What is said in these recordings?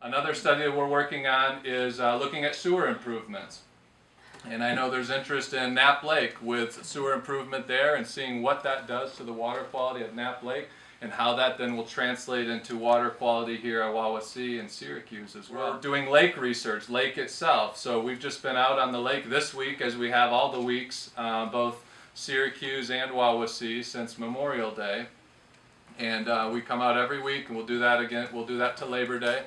Another study that we're working on is looking at sewer improvements. And I know there's interest in Knapp Lake with sewer improvement there and seeing what that does to the water quality of Knapp Lake and how that then will translate into water quality here at Wawasee and Syracuse as well. We're doing lake research, lake itself. So we've just been out on the lake this week, as we have all the weeks, both Syracuse and Wawasee since Memorial Day. And we come out every week, and we'll do that again. We'll do that to Labor Day.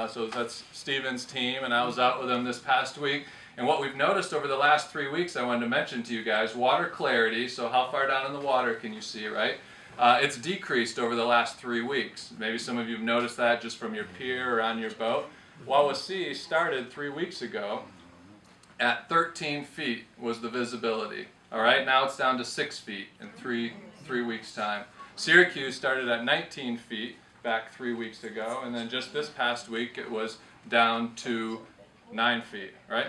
So that's Steven's team, and I was out with them this past week. And what we've noticed over the last 3 weeks, I wanted to mention to you guys, water clarity. So how far down in the water can you see, right? It's decreased over the last 3 weeks. Maybe some of you have noticed that just from your pier or on your boat. Wawasee started 3 weeks ago at 13 feet was the visibility. All right, now it's down to 6 feet in three weeks' time. Syracuse started at 19 feet back 3 weeks ago, and then just this past week it was down to 9 feet, right?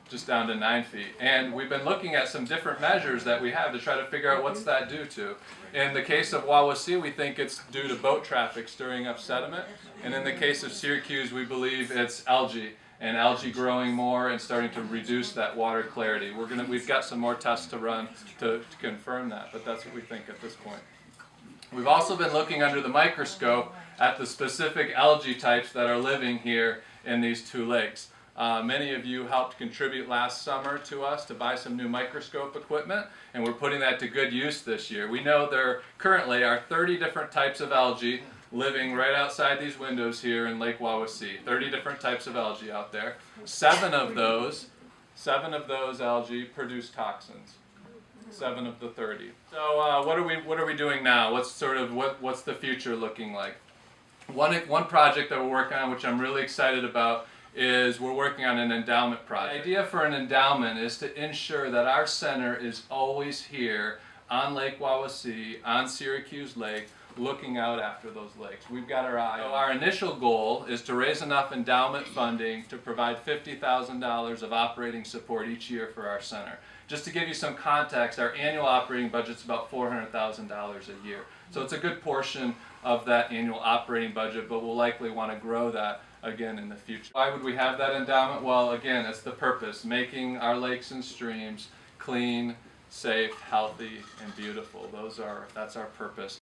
Just down to 9 feet. And we've been looking at some different measures that we have to try to figure out what's that due to. In the case of Wawasee, we think it's due to boat traffic stirring up sediment. And in the case of Syracuse, we believe it's algae, and algae growing more and starting to reduce that water clarity. We've got some more tests to run to confirm that, but that's what we think at this point. We've also been looking under the microscope at the specific algae types that are living here in these two lakes. Many of you helped contribute last summer to us to buy some new microscope equipment, and we're putting that to good use this year. We know there currently are 30 different types of algae living right outside these windows here in Lake Wawasee. 30 different types of algae out there. Seven of those algae produce toxins. 7 of the 30. So what are we doing now? What's the future looking like? One project that we're working on, which I'm really excited about, is we're working on an endowment project. The idea for an endowment is to ensure that our center is always here on Lake Wawasee, on Syracuse Lake, looking out after those lakes. We've got our eye. So our initial goal is to raise enough endowment funding to provide $50,000 of operating support each year for our center. Just to give you some context, our annual operating budget is about $400,000 a year. So it's a good portion of that annual operating budget, but we'll likely want to grow that again in the future. Why would we have that endowment? Well, again, it's the purpose, making our lakes and streams clean, safe, healthy, and beautiful. That's our purpose.